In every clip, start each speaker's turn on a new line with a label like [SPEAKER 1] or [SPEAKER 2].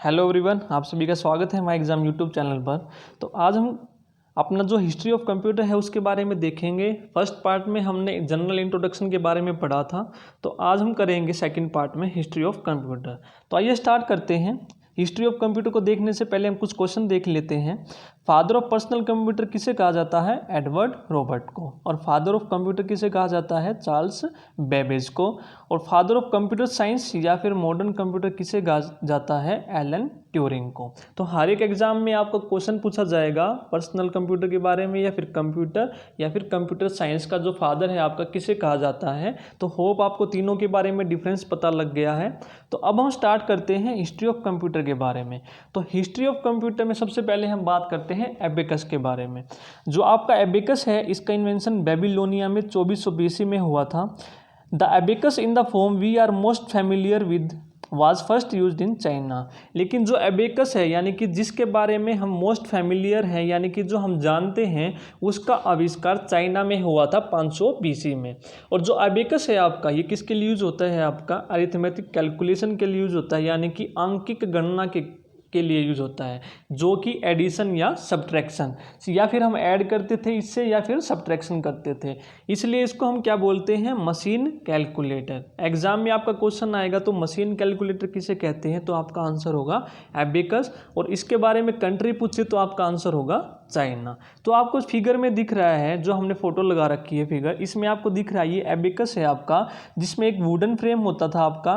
[SPEAKER 1] Hello everyone, आप सभी का स्वागत है हमारे एग्ज़ाम यूट्यूब चैनल पर। तो आज हम अपना जो हिस्ट्री ऑफ कंप्यूटर है उसके बारे में देखेंगे। फर्स्ट पार्ट में हमने जनरल इंट्रोडक्शन के बारे में पढ़ा था, तो आज हम करेंगे सेकंड पार्ट में हिस्ट्री ऑफ कंप्यूटर। तो आइए स्टार्ट करते हैं। हिस्ट्री ऑफ कंप्यूटर को देखने से पहले हम कुछ क्वेश्चन देख लेते हैं। फादर ऑफ पर्सनल कंप्यूटर किसे कहा जाता है? एडवर्ड रॉबर्ट को। और फादर ऑफ कंप्यूटर किसे कहा जाता है? चार्ल्स बेबेज को। और फादर ऑफ कंप्यूटर साइंस या फिर मॉडर्न कंप्यूटर किसे कहा जाता है? एलन ट्यूरिंग को। तो हर एक एग्जाम में आपको क्वेश्चन पूछा जाएगा पर्सनल कंप्यूटर के बारे में या फिर कंप्यूटर साइंस का जो फादर है आपका किसे कहा जाता है। तो होप आपको तीनों के बारे में डिफरेंस पता लग गया है। तो अब हम स्टार्ट करते हैं हिस्ट्री ऑफ कंप्यूटर के बारे में। तो हिस्ट्री ऑफ कंप्यूटर में सबसे पहले हम बात करते हैं एबेकस के बारे में। जो आपका एबेकस है इसका इन्वेंशन बेबीलोनिया में 2400 BC में हुआ था। The abacus in the form we are most familiar with was first used in China. लेकिन जो एबेकस है यानी कि जिसके बारे में हम मोस्ट फैमिलियर हैं यानी कि जो हम जानते हैं उसका आविष्कार चाइना में हुआ था 500 BC में। और जो एबेकस है आपका ये किसके लिए यूज होता है? आपका अरिथमेटिक कैलकुलेशन के लिए यूज होता है, यानी कि आंकिक गणना के लिए यूज होता है, जो कि एडिशन या सब्ट्रैक्शन, या फिर हम ऐड करते थे इससे या फिर सब्ट्रैक्शन करते थे, इसलिए इसको हम क्या बोलते हैं? Machine calculator. एग्जाम में आपका क्वेश्चन आएगा तो मशीन कैलकुलेटर किसे कहते हैं, तो आपका आंसर होगा एबेकस। और इसके बारे में कंट्री पूछे तो आपका आंसर होगा चाइना। तो आपको फिगर में दिख रहा है, जो हमने फोटो लगा रखी है फिगर, इसमें आपको दिख रहा है ये एबेकस है आपका, जिसमें एक वुडन फ्रेम होता था आपका,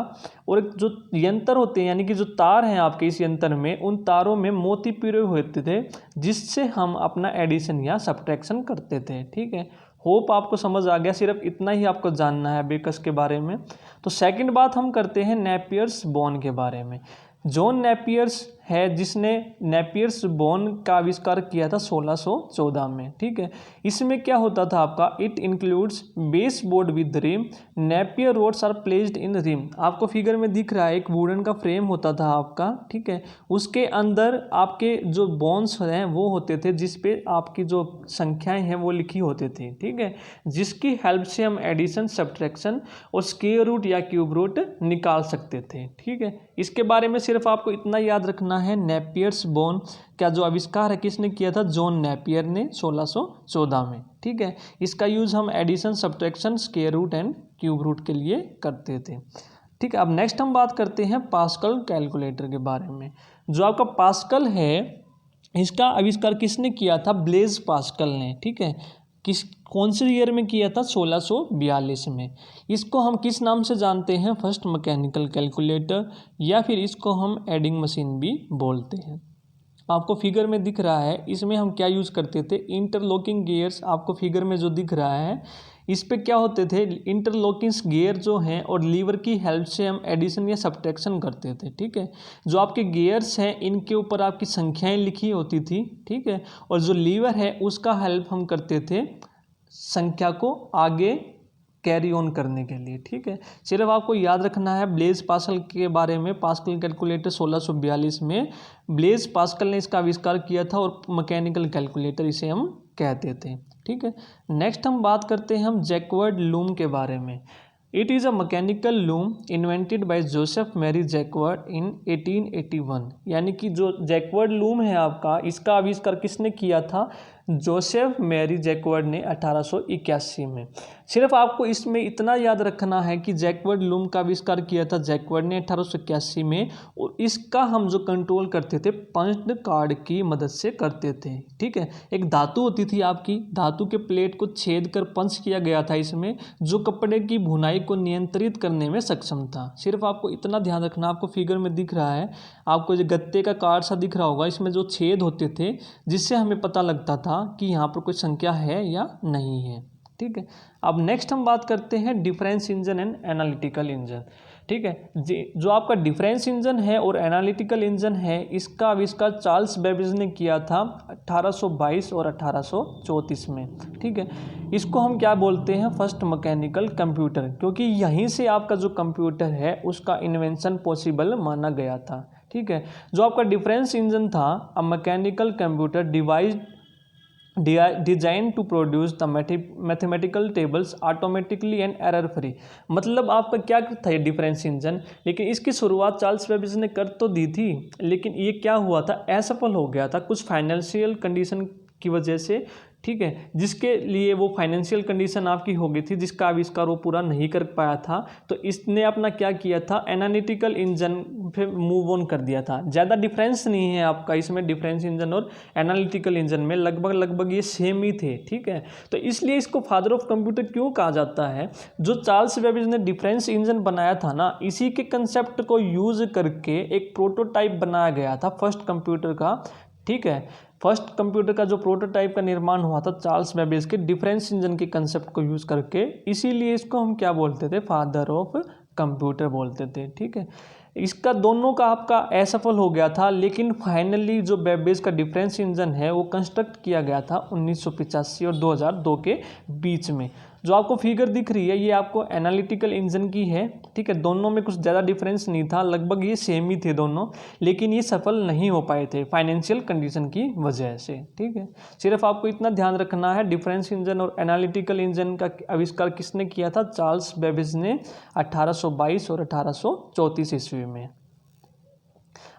[SPEAKER 1] और एक जो यंत्र होते हैं यानी कि जो तार हैं आपके इस यंत्र में, उन तारों में मोती पिरोए होते थे जिससे हम अपना एडिशन या सब्ट्रैक्शन करते थे। ठीक है, होप आपको समझ आ गया। सिर्फ इतना ही आपको जानना है एबेकस के बारे में। तो सेकंड बात हम करते हैं नेपियर्स बोन के बारे में। जॉन नेपियर्स है जिसने नेपियर्स बोन का आविष्कार किया था 1614 में। ठीक है, इसमें क्या होता था आपका? It includes base board with rim, Napier rods are placed in rim. आपको फिगर में दिख रहा है एक वुडन का फ्रेम होता था आपका। ठीक है, उसके अंदर आपके जो बोन्स हैं वो होते थे जिसपे आपकी जो संख्याएं हैं वो लिखी होती थी। ठीक है, जिसकी हेल्प से हम एडिशन, सब्ट्रैक्शन और स्क्वायर रूट या क्यूब रूट निकाल सकते थे। ठीक है, इसके बारे में सिर्फ आपको इतना याद रखना है, नेपियर्स बोन का जो आविष्कार है किसने किया था? जॉन नेपियर ने 1614 में। ठीक है, इसका यूज हम addition, subtraction, square root and cube root के लिए करते थे। ठीक है, अब नेक्स्ट हम बात करते हैं पास्कल कैलकुलेटर के बारे में। जो आपका पास्कल है इसका आविष्कार किसने किया था? ब्लेज पास्कल ने। ठीक है, कौन से ईयर में किया था? 1642 में। इसको हम किस नाम से जानते हैं? फर्स्ट मैकेनिकल कैलकुलेटर, या फिर इसको हम एडिंग मशीन भी बोलते हैं। आपको फिगर में दिख रहा है, इसमें हम क्या यूज़ करते थे? Interlocking gears. आपको फिगर में जो दिख रहा है इस पे क्या होते थे? इंटरलॉकिंग गियर जो हैं और लीवर की हेल्प से हम एडिशन या सब्ट्रैक्शन करते थे। ठीक है, जो आपके गियर्स हैं इनके ऊपर आपकी संख्याएं लिखी होती थी। ठीक है, और जो लीवर है उसका हेल्प हम करते थे संख्या को आगे कैरी ऑन करने के लिए। ठीक है, सिर्फ आपको याद रखना है ब्लेज पास्कल के बारे में। पास्कल कैलकुलेटर 1642 में ब्लेज पास्कल ने इसका आविष्कार किया था और मैकेनिकल कैलकुलेटर इसे हम कहते थे। ठीक है, नेक्स्ट हम बात करते हैं हम जैकवर्ड लूम के बारे में। It is a mechanical loom invented by Joseph Marie Jacquard in 1881। यानी कि जो जैकवर्ड लूम है आपका, इसका आविष्कार किसने किया था? जोसेफ मैरी जैकवर्ड ने 1881 में। सिर्फ आपको इसमें इतना याद रखना है कि जैकवर्ड लूम का आविष्कार किया था जैकवर्ड ने 1881 में, और इसका हम जो कंट्रोल करते थे पंच्ड कार्ड की मदद से करते थे। ठीक है, एक धातु होती थी आपकी, धातु के प्लेट को छेद कर पंच किया गया था इसमें, जो कपड़े की भुनाई को नियंत्रित करने में सक्षम था। सिर्फ आपको इतना ध्यान रखना। आपको फिगर में दिख रहा है, आपको जो गत्ते का कार्ड सा दिख रहा होगा, इसमें जो छेद होते थे जिससे हमें पता लगता था कि यहाँ पर कोई संख्या है या नहीं है। ठीक है, अब नेक्स्ट हम बात करते हैं difference engine and analytical engine. ठीक है, जो आपका डिफरेंस इंजन है और एनालिटिकल इंजन है इसका आविष्कार चार्ल्स बेबेज ने किया था 1822 और 1834 में। ठीक है, इसको हम क्या बोलते हैं? फर्स्ट मैकेनिकल कंप्यूटर, क्योंकि यहीं से आपका जो कंप्यूटर है उसका इन्वेंशन पॉसिबल माना गया था। ठीक है, जो आपका डिफरेंस इंजन था, a mechanical computer device design to produce the mathematical tables automatically and error free. मतलब आपका क्या था ये डिफरेंस इंजन, लेकिन इसकी शुरुआत चार्ल्स बेबेज ने कर तो दी थी, लेकिन ये क्या हुआ था, असफल हो गया था कुछ फाइनेंशियल कंडीशन की वजह से, ठीक है, जिसके लिए वो फाइनेंशियल कंडीशन आपकी हो गई थी, जिसका आविष्कार वो पूरा नहीं कर पाया था। तो इसने अपना क्या किया था, एनालिटिकल इंजन पे मूव ऑन कर दिया था। ज़्यादा डिफरेंस नहीं है आपका इसमें, डिफरेंस इंजन और एनालिटिकल इंजन में लगभग ये सेम ही थे, ठीक है। तो इसलिए इसको फादर ऑफ कंप्यूटर क्यों कहा जाता है, जो चार्ल्स बेबेज ने डिफरेंस इंजन बनाया था ना, इसी के कंसेप्ट को यूज करके एक प्रोटोटाइप बनाया गया था फर्स्ट कंप्यूटर का, ठीक है। फर्स्ट कंप्यूटर का जो प्रोटोटाइप का निर्माण हुआ था चार्ल्स बेबेज के डिफरेंस इंजन के कंसेप्ट को यूज करके, इसीलिए इसको हम क्या बोलते थे, फादर ऑफ कंप्यूटर बोलते थे, ठीक है। इसका दोनों का आपका असफल हो गया था, लेकिन फाइनली जो बेबेज का डिफरेंस इंजन है वो कंस्ट्रक्ट किया गया था 1985 और 2002 के बीच में। जो आपको फिगर दिख रही है ये आपको एनालिटिकल इंजन की है, ठीक है। दोनों में कुछ ज़्यादा डिफरेंस नहीं था, लगभग ये सेम ही थे दोनों, लेकिन ये सफल नहीं हो पाए थे फाइनेंशियल कंडीशन की वजह से, ठीक है। सिर्फ आपको इतना ध्यान रखना है, डिफरेंस इंजन और एनालिटिकल इंजन का आविष्कार किसने किया था, चार्ल्स बेबेज ने 1822 और 1834 ईस्वी में।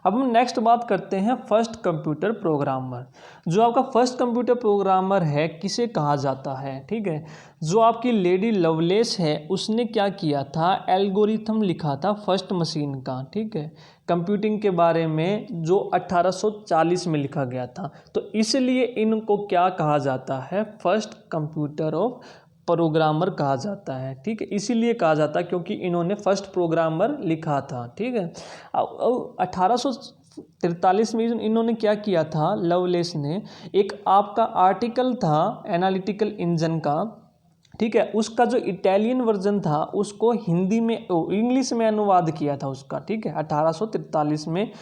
[SPEAKER 1] अब हम नेक्स्ट बात करते हैं फर्स्ट कंप्यूटर प्रोग्रामर। जो आपका फर्स्ट कंप्यूटर प्रोग्रामर है किसे कहा जाता है, ठीक है। जो आपकी लेडी लवलेस है उसने क्या किया था, एल्गोरिथम लिखा था फर्स्ट मशीन का, ठीक है, कंप्यूटिंग के बारे में, जो 1840 में लिखा गया था। तो इसलिए इनको क्या कहा जाता है, फर्स्ट कंप्यूटर ऑफ प्रोग्रामर कहा जाता है, ठीक है। इसीलिए कहा जाता है क्योंकि इन्होंने फर्स्ट प्रोग्रामर लिखा था, ठीक है। 1843 में इन्होंने क्या किया था, लवलेस ने, एक आपका आर्टिकल था एनालिटिकल इंजन का, ठीक है, उसका जो इटालियन वर्जन था उसको हिंदी में इंग्लिश में अनुवाद किया था उसका, ठीक है। 1843 में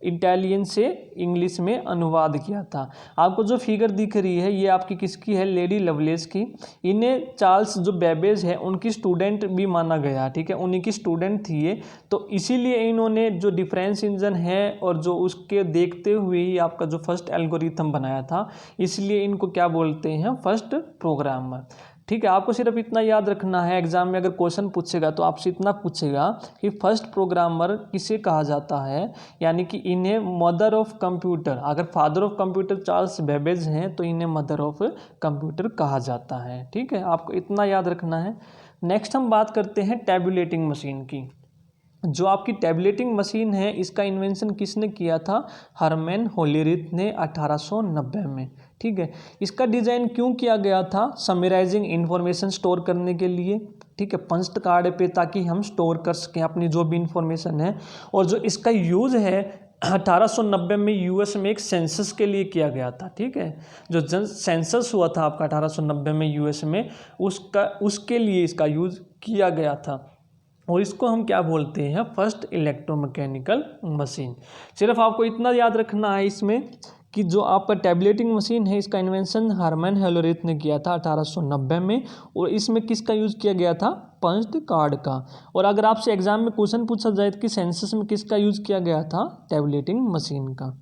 [SPEAKER 1] इटालियन से इंग्लिश में अनुवाद किया था। आपको जो फिगर दिख रही है ये आपकी किसकी है, लेडी लवलेस की। इन्हें चार्ल्स जो बेबेज है उनकी स्टूडेंट भी माना गया, ठीक है, उन्हीं की स्टूडेंट थी ये। तो इसीलिए इन्होंने जो डिफरेंस इंजन है और जो उसके देखते हुए ही आपका जो फर्स्ट एल्गोरिथम बनाया था, इसलिए इनको क्या बोलते हैं, फर्स्ट प्रोग्रामर, ठीक है। आपको सिर्फ इतना याद रखना है, एग्जाम में अगर क्वेश्चन पूछेगा तो आपसे इतना पूछेगा कि फर्स्ट प्रोग्रामर किसे कहा जाता है, यानी कि इन्हें मदर ऑफ कंप्यूटर, अगर father of computer Charles Babbage हैं तो इन्हें मदर ऑफ कंप्यूटर कहा जाता है, ठीक है। आपको इतना याद रखना है। नेक्स्ट हम बात करते हैं टैबुलेटिंग मशीन की। जो आपकी टैबलेटिंग मशीन है इसका इन्वेंशन किसने किया था, हरमैन होलीरिथ ने 1890 में, ठीक है। इसका डिज़ाइन क्यों किया गया था, समराइजिंग इंफॉर्मेशन स्टोर करने के लिए, ठीक है, पंच कार्ड पे, ताकि हम स्टोर कर सकें अपनी जो भी इंफॉर्मेशन है। और जो इसका यूज़ है 1890 में यूएस में एक सेंसस के लिए किया गया था, ठीक है। जो सेंसस हुआ था आपका 1890 में यूएस में, उसके लिए इसका यूज़ किया गया था। और इसको हम क्या बोलते हैं, फर्स्ट इलेक्ट्रोमैकेनिकल मशीन। सिर्फ आपको इतना याद रखना है इसमें कि जो आपका टैबलेटिंग मशीन है इसका इन्वेंशन हरमैन होलीरिथ ने किया था 1890 में, और इसमें किसका यूज़ किया गया था, पंच कार्ड का। और अगर आपसे एग्जाम में क्वेश्चन पूछा जाए कि सेंसस में किसका यूज़ किया गया था, टैबलेटिंग मशीन का,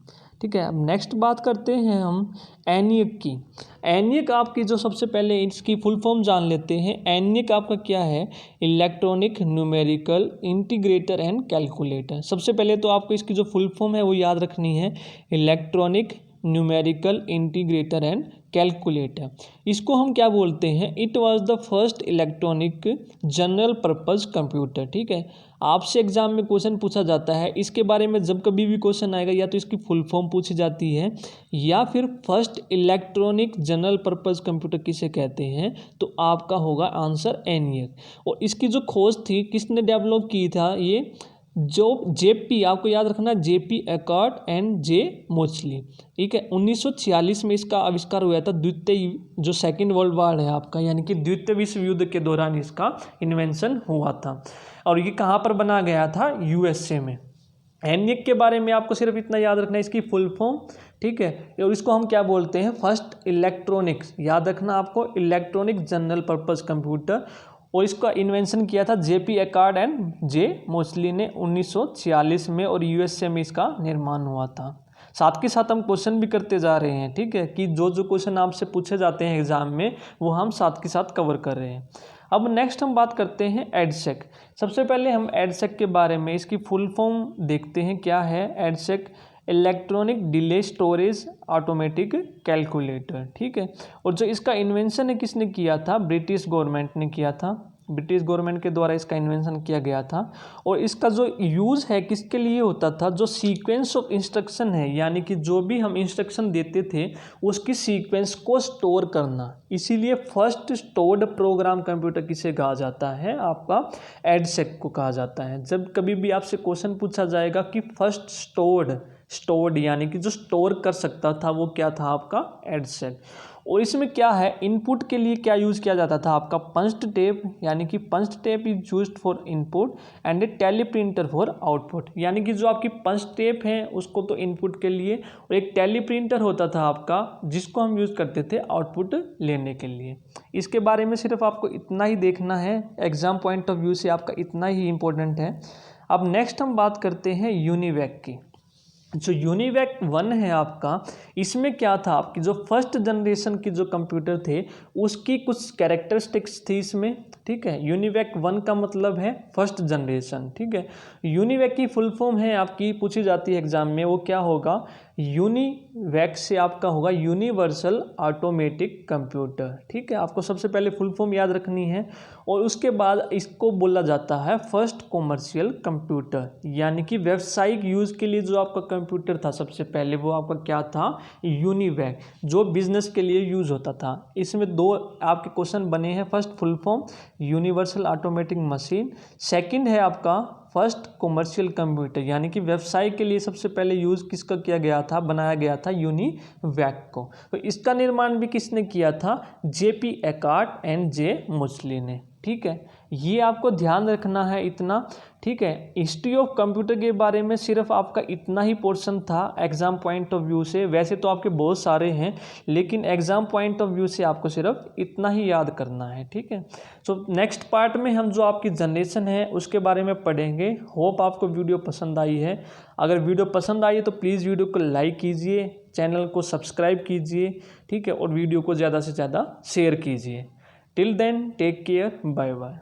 [SPEAKER 1] ठीक है। अब नेक्स्ट बात करते हैं हम एनियक की। एनियक आपकी जो सबसे पहले इसकी फुल फॉर्म जान लेते हैं। एनियक आपका क्या है, electronic numerical integrator and calculator. सबसे पहले तो आपको इसकी जो फुल फॉर्म है वो याद रखनी है, electronic numerical integrator and calculator. इसको हम क्या बोलते हैं, it was the first electronic general purpose computer, ठीक है। आपसे एग्जाम में क्वेश्चन पूछा जाता है इसके बारे में, जब कभी भी क्वेश्चन आएगा या तो इसकी फुल फॉर्म पूछी जाती है या फिर first electronic general purpose computer किसे कहते हैं, तो आपका होगा आंसर एनियक। और इसकी जो खोज थी किसने डेवलप की था, ये जो जेपी, आपको याद रखना जेपी एकॉर्ड एंड जे मोचली, ठीक है। 1946 में इसका आविष्कार हुआ था। द्वितीय जो सेकेंड वर्ल्ड वॉर है आपका, यानी कि द्वितीय विश्व युद्ध के दौरान इसका इन्वेंशन हुआ था। और ये कहाँ पर बना गया था, यूएसए में। एनियक के बारे में आपको सिर्फ इतना याद रखना है, इसकी फुल फॉर्म, ठीक है। और इसको हम क्या बोलते हैं, फर्स्ट इलेक्ट्रॉनिक्स, याद रखना आपको, इलेक्ट्रॉनिक जनरल पर्पस कंप्यूटर। और इसका इन्वेंशन किया था जेपी एकॉर्ड एंड जे मोचली ने 1946 में, और यूएसए में इसका निर्माण हुआ था। साथ के साथ हम क्वेश्चन भी करते जा रहे हैं, ठीक है, कि जो जो क्वेश्चन आपसे पूछे जाते हैं एग्जाम में वो हम साथ के साथ कवर कर रहे हैं। अब नेक्स्ट हम बात करते हैं एडसेक। सबसे पहले हम एडसेक के बारे में इसकी फुल फॉर्म देखते हैं क्या है। EDSAC electronic delay storage automatic calculator, ठीक है। और जो इसका इन्वेंशन है किसने किया था, ब्रिटिश गवर्नमेंट ने किया था, ब्रिटिश गवर्नमेंट के द्वारा इसका इन्वेंशन किया गया था। और इसका जो यूज़ है किसके लिए होता था, जो सीक्वेंस ऑफ इंस्ट्रक्शन है, यानी कि जो भी हम इंस्ट्रक्शन देते थे उसकी सीक्वेंस को स्टोर करना। इसीलिए फर्स्ट स्टोर्ड प्रोग्राम कंप्यूटर किसे कहा जाता है, आपका एडसेक को कहा जाता है। जब कभी भी आपसे क्वेश्चन पूछा जाएगा कि फर्स्ट स्टोर्ड यानी कि जो स्टोर कर सकता था वो क्या था, आपका एडसेक। और इसमें क्या है, इनपुट के लिए क्या यूज़ किया जाता था, आपका पंच्ड टेप, यानी कि punched tape is used for input and A teleprinter for output. यानी कि जो आपकी पंच टेप है उसको तो इनपुट के लिए, और एक टेलीप्रिंटर होता था आपका जिसको हम यूज़ करते थे आउटपुट लेने के लिए। इसके बारे में सिर्फ आपको इतना ही देखना है, एग्जाम पॉइंट ऑफ व्यू से आपका इतना ही इम्पोर्टेंट है। अब नेक्स्ट हम बात करते हैं यूनिवैक की। जो यूनिवैक 1 है आपका, इसमें क्या था, आपकी जो फर्स्ट जनरेशन की जो कंप्यूटर थे उसकी कुछ कैरेक्टरिस्टिक्स थी इसमें, ठीक है। यूनिवैक 1 का मतलब है फर्स्ट जनरेशन, ठीक है। यूनिवैक की फुल फॉर्म है आपकी, पूछी जाती है एग्जाम में, वो क्या होगा, यूनिवैक से आपका होगा यूनिवर्सल ऑटोमेटिक कंप्यूटर, ठीक है। आपको सबसे पहले फुल फॉर्म याद रखनी है। और उसके बाद इसको बोला जाता है फर्स्ट कॉमर्शियल कंप्यूटर, यानी कि व्यावसायिक यूज़ के लिए जो आपका कंप्यूटर था सबसे पहले वो आपका क्या था, यूनिवैक, जो बिजनेस के लिए यूज़ होता था। इसमें दो आपके क्वेश्चन बने हैं, first full form universal automatic machine, second है आपका फर्स्ट कॉमर्शियल कंप्यूटर, यानी कि व्यवसाय के लिए सबसे पहले यूज़ किसका किया गया था, बनाया गया था यूनिवैक को। तो इसका निर्माण भी किसने किया था, जेपी एकहार्ट एंड जे मोस्ली ने, ठीक है। ये आपको ध्यान रखना है इतना, ठीक है। हिस्ट्री ऑफ कंप्यूटर के बारे में सिर्फ आपका इतना ही पोर्शन था एग्जाम पॉइंट ऑफ व्यू से। वैसे तो आपके बहुत सारे हैं लेकिन एग्जाम पॉइंट ऑफ व्यू से आपको सिर्फ इतना ही याद करना है, ठीक है। सो नेक्स्ट पार्ट में हम जो आपकी जनरेशन है उसके बारे में पढ़ेंगे। होप आपको वीडियो पसंद आई है। अगर वीडियो पसंद आई है तो प्लीज़ वीडियो को लाइक कीजिए, चैनल को सब्सक्राइब कीजिए, ठीक है, और वीडियो को ज़्यादा से ज़्यादा शेयर कीजिए। Till then take care, bye bye.